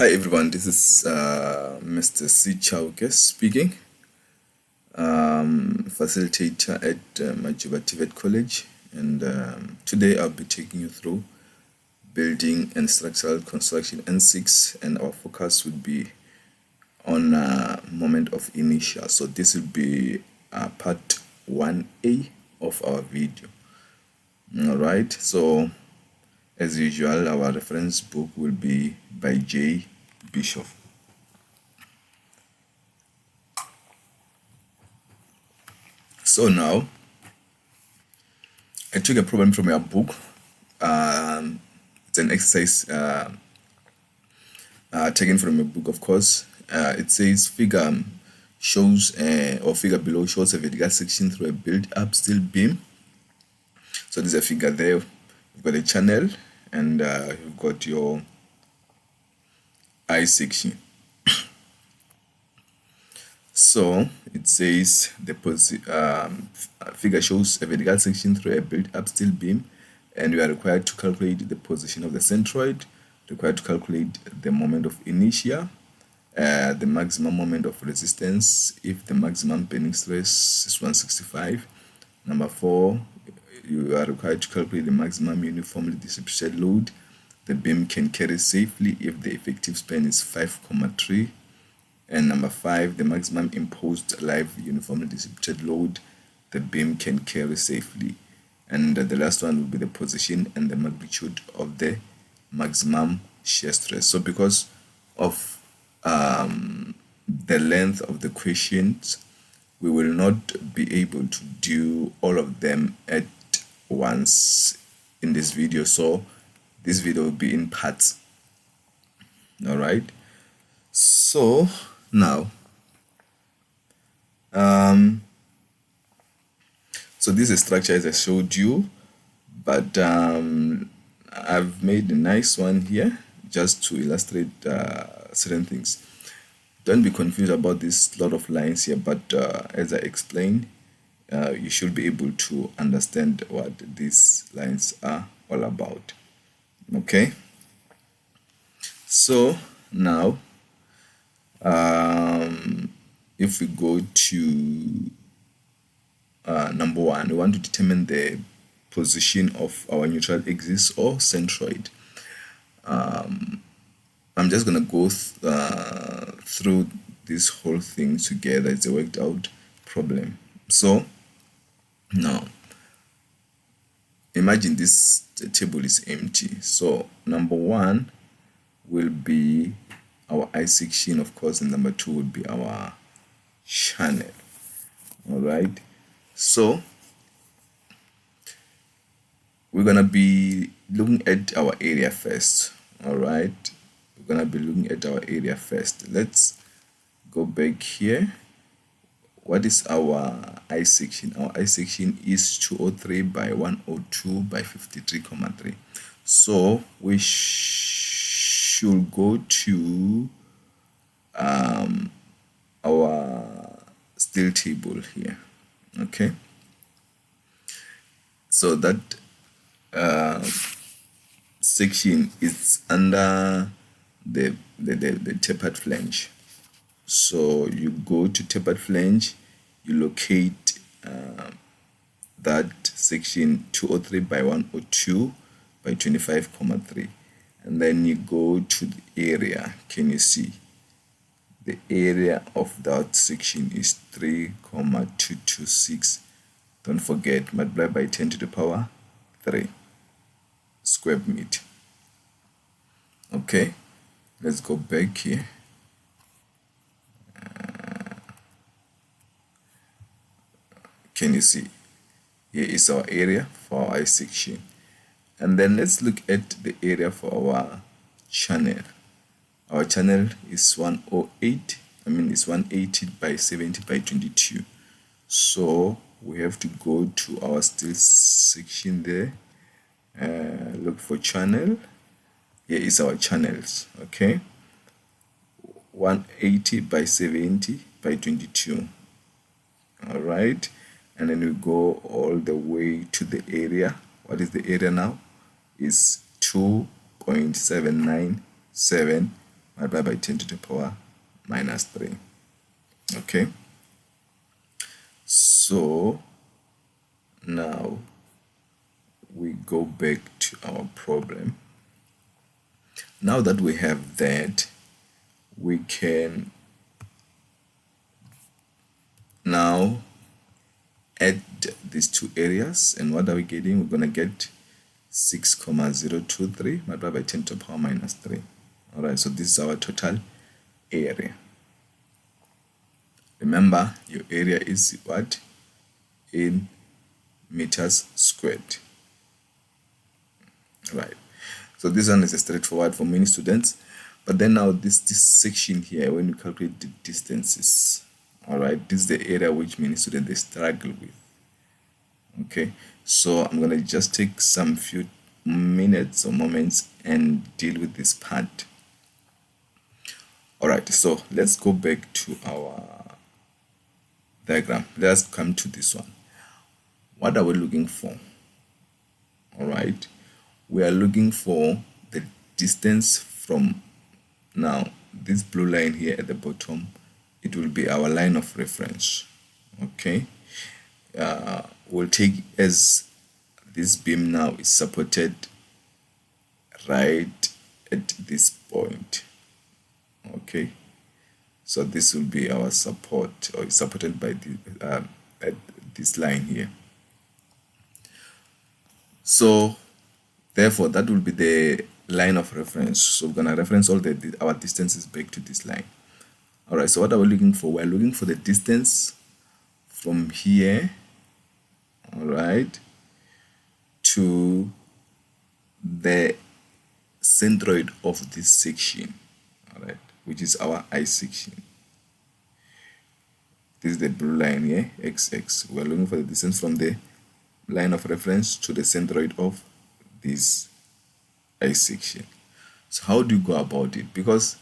Hi everyone, this is Mr. C. Chauke speaking, facilitator at Majuba TVET College, and today I'll be taking you through building and structural construction N6, and our focus would be on moment of inertia. So this will be part 1A of our video. All right, so as usual, our reference book will be by J. Bishop. So now, I took a problem from your book. It's an exercise taken from a book, of course. It says figure shows or figure below shows a vertical section through a built-up steel beam. So there's a figure there. You've got a channel, and you've got your I section. So it says the figure shows a vertical section through a built-up steel beam, and we are required to calculate the position of the centroid, required to calculate the moment of inertia, the maximum moment of resistance if the maximum bending stress is 165. Number 4, you are required to calculate the maximum uniformly distributed load the beam can carry safely if the effective span is 5,3. And number 5, the maximum imposed live uniformly distributed load the beam can carry safely. And the last one will be the position and the magnitude of the maximum shear stress. So because of the length of the questions, we will not be able to do all of them at once in this video. So this video will be in parts. All right. So now, so this is structure as I showed you, but I've made a nice one here just to illustrate certain things. Don't be confused about this lot of lines here, but as I explained, you should be able to understand what these lines are all about. Okay, so now if we go to number 1, we want to determine the position of our neutral axis or centroid. I'm just going to go through this whole thing together. It's a worked out problem. So now imagine this table is empty. So number 1 will be our I section, of course, and number 2 would be our channel. All right, so we're gonna be looking at our area first. All right, we're gonna be looking at our area first. Let's go back here. What is our I section? Our I section is 203 by 102 by 53,3. So we should go to our steel table here. Okay, so that section is under the tapered flange. So you go to tapered flange, you locate that section 203 by 102 by 25,3, and then you go to the area. Can you see the area of that section is 3,226. Don't forget, multiply by 10 to the power 3 square meter. Okay, let's go back here. Can you see? Here is our area for our I section. And then let's look at the area for our channel. Our channel is 108. It's 180 by 70 by 22. So we have to go to our steel section there. Look for channel. Here is our channels. Okay, 180 by 70 by 22. All right, and then we go all the way to the area. What is the area now? Is 2.797 multiplied by 10 to the power minus 3. Okay, so now we go back to our problem. Now that we have that, we can now add these two areas, and what are we getting? We're going to get 6,023 multiplied by 10 to the power minus 3. All right, so this is our total area. Remember, your area is what? In meters squared. Right, so this one is straightforward for many students. But then now this section here, when you calculate the distances, all right, this is the area which many students they struggle with. Okay, so I'm gonna just take some few minutes or moments and deal with this part. All right, so let's go back to our diagram. Let's come to this one. What are we looking for? All right, we are looking for the distance from, now this blue line here at the bottom, it will be our line of reference. Okay, we'll take as this beam now is supported right at this point. Okay, so this will be our support, or is supported by the at this line here. So therefore that will be the line of reference. So we're gonna reference all our distances back to this line. All right, so what are we looking for? We're looking for the distance from here, all right, to the centroid of this section, all right, which is our I section. This is the blue line here, XX. We're looking for the distance from the line of reference to the centroid of this I section. So how do you go about it? Because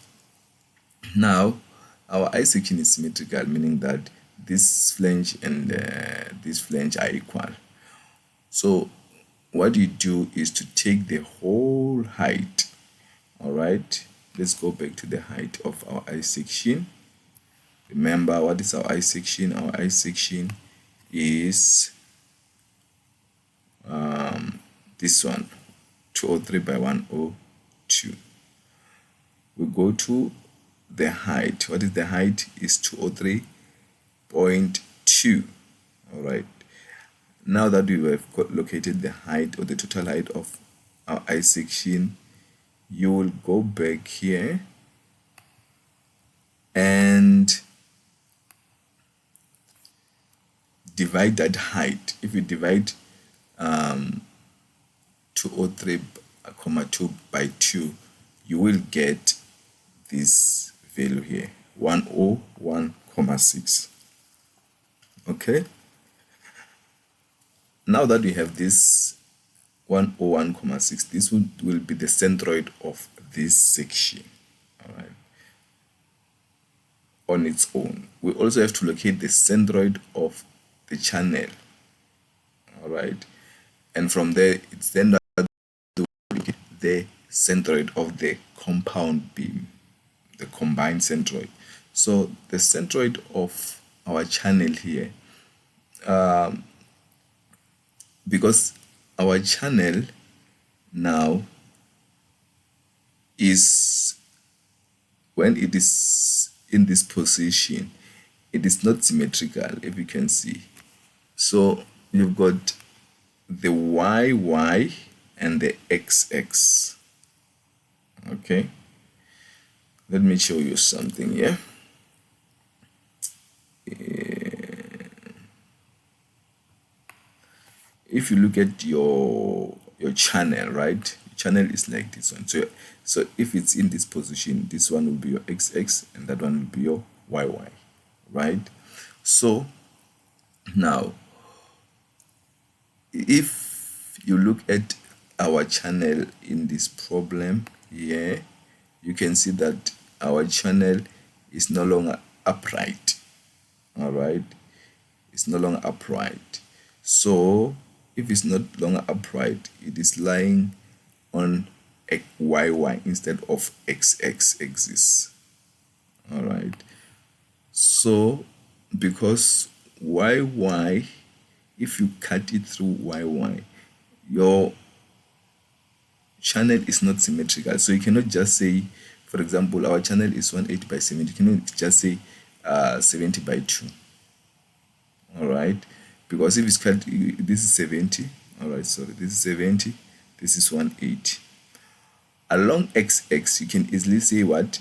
now our I section is symmetrical, meaning that this flange and this flange are equal. So what you do is to take the whole height. All right, let's go back to the height of our I section. Remember, what is our I section? Our I section is this one, 203 by 102. We go to the height. What is the height? Is 203.2. all right, now that we have located the height, or the total height of our I section, you will go back here and divide that height. If you divide 203.2 by 2, you will get this value here, 101.6. okay, now that we have this 101.6, this will be the centroid of this section, all right, on its own. We also have to locate the centroid of the channel, all right, and from there it's then that the centroid of the compound beam, the combined centroid. So the centroid of our channel here, because our channel now is, when it is in this position, it is not symmetrical, if you can see. So you've got the YY and the XX. Okay, let me show you something here. If you look at your channel, right, channel is like this one. So if it's in this position, this one will be your XX and that one will be your YY, right? So now if you look at our channel in this problem here, you can see that our channel is no longer upright, all right, it's no longer upright. So if it's not longer upright, it is lying on YY instead of XX axis. All right. So because YY, if you cut it through YY, your channel is not symmetrical. So you cannot just say, for example, our channel is 180 by 70. You cannot just say 70 by 2. All right. Because if it's cut, this is 70. All right. Sorry. This is 70. This is 180. Along XX, you can easily say what?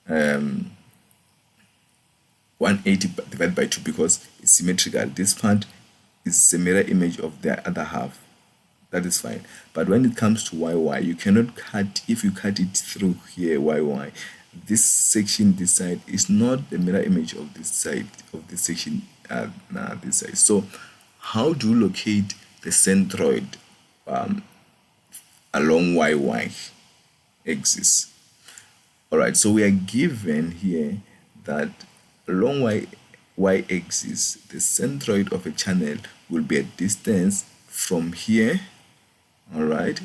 180 divided by 2 because it's symmetrical. This part is a mirror image of the other half. That is fine. But when it comes to YY, you cannot cut, if you cut it through here, YY, this section, this side, is not the mirror image of this side, of this section, this side. So how do you locate the centroid along YY axis? All right, so we are given here that along y axis, the centroid of a channel will be a distance from here, all right,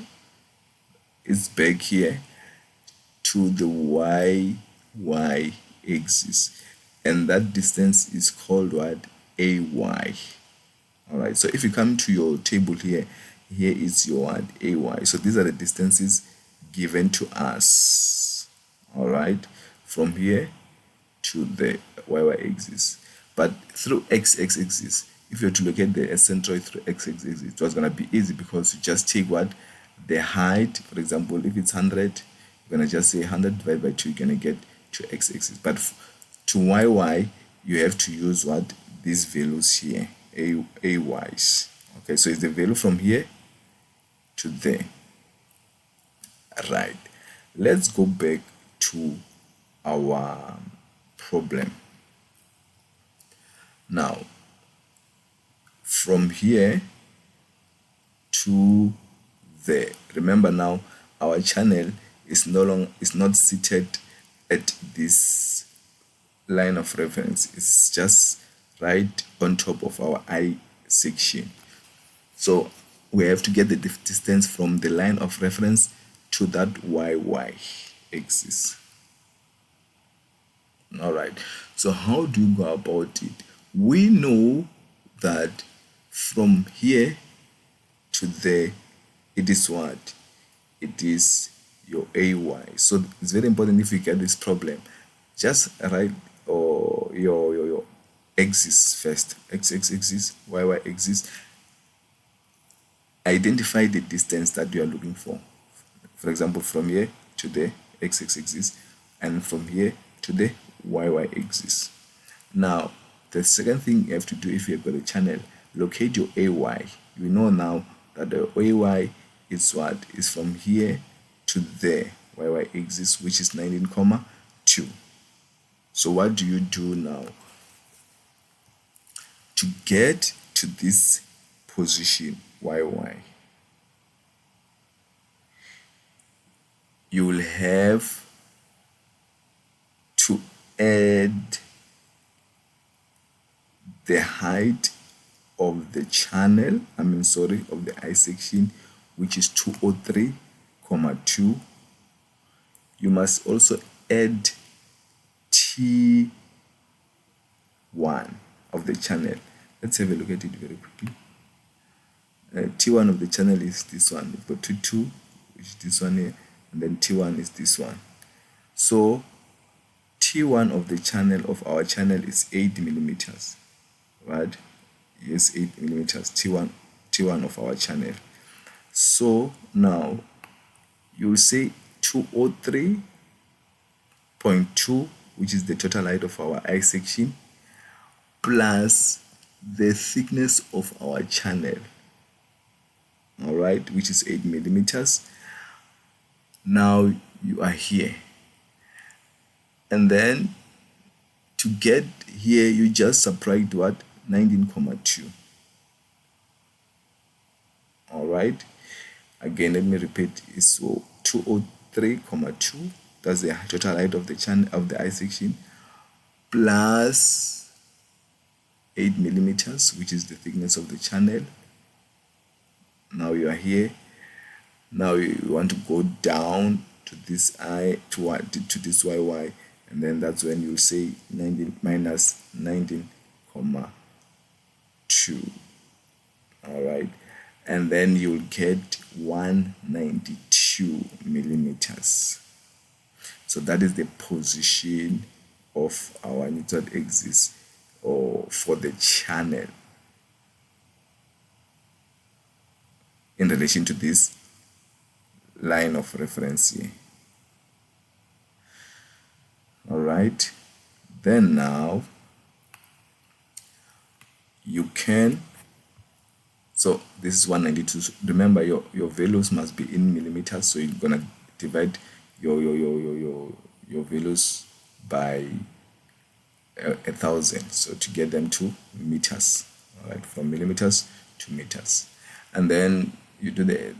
it's back here to the y axis, and that distance is called what? AY. All right, so if you come to your table here, here is your what? AY. So these are the distances given to us, all right, from here to the YY axis. But through XX axis, if you were to locate the centroid through XX axis, it was going to be easy because you just take what? The height. For example, if it's 100, you're going to just say 100 divided by 2, you're going to get to X axis. But to YY, you have to use what? These values here, AYs. Okay, so it's the value from here to there. Right. Let's go back to our problem. Now, from here to there, remember now our channel is not seated at this line of reference. It's just right on top of our I section. So we have to get the distance from the line of reference to that YY axis. All right, so how do you go about it? We know that from here to there, it is what? It is your AY. So it's very important, if you get this problem, just write your axis first, XX axis, YY axis. Identify the distance that you are looking for. For example, from here to the XX axis, and from here to the YY axis. Now, the second thing you have to do, if you have got a channel, locate your AY. You know now that the AY is what? Is from here to the YY axis, which is 19,2. So what do you do now? To get to this position, YY, you will have to add the height of the channel, of the I section, which is 203,2. You must also add T1 of the channel. Let's have a look at it very quickly. T1 of the channel is this one. We've got T2, which is this one here, and then T1 is this one. So T1 of the channel of our channel is 8 millimeters, right? Yes, 8 millimeters. T1 of our channel. So now you say 203.2, which is the total height of our I section, plus the thickness of our channel, all right, which is 8 millimeters. Now you are here, and then to get here, you just subtract what? 19,2. All right, again, let me repeat. It's 203,2. That's the total height of the channel of the I section, plus 8 millimeters, which is the thickness of the channel. Now you are here, Now you want to go down to this I to what to this YY, and then that's when you'll say 19 minus 19 comma 2. All right, and then you'll get 192 millimeters. So that is the position of our neutral axis or for the channel in relation to this line of reference here. All right, then now you can, so this is 192. So remember your values must be in millimeters, so you're gonna divide your values by 1,000, so to get them to meters. All right, from millimeters to meters. And then you do the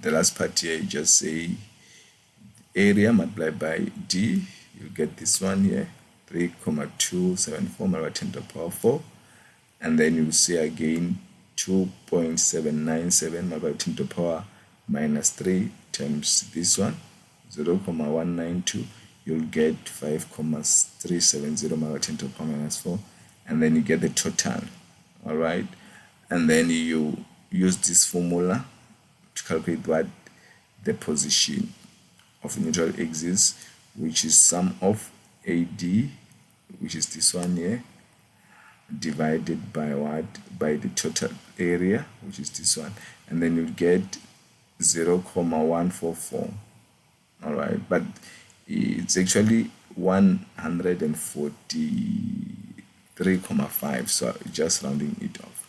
last part here. You just say area multiplied by d, you get this one here, 3,274 multiplied 10 to the power 4, and then you say again 2.797 multiplied 10 to the power minus 3 times this one, 0,192, you'll get 5,370 multiplied 10 to the power minus 4, and then you get the total. All right, and then you use this formula to calculate what the position of the neutral axis, which is sum of AD, which is this one here, divided by what? By the total area, which is this one, and then you get 0,144. All right, but it's actually 143.5, so just rounding it off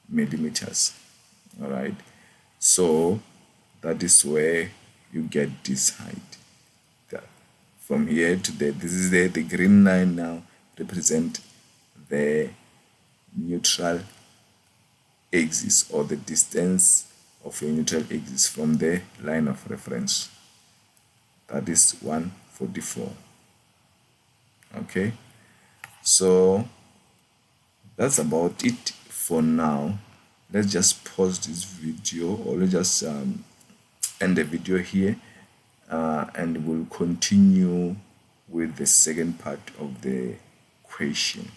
millimeters. All right, so that is where you get this height. From here to there, this is the green line now represent the neutral axis, or the distance of your neutral axis from the line of reference. That is 144. Okay, so that's about it for now. Let's just pause this video, or let's just end the video here, and we'll continue with the second part of the question.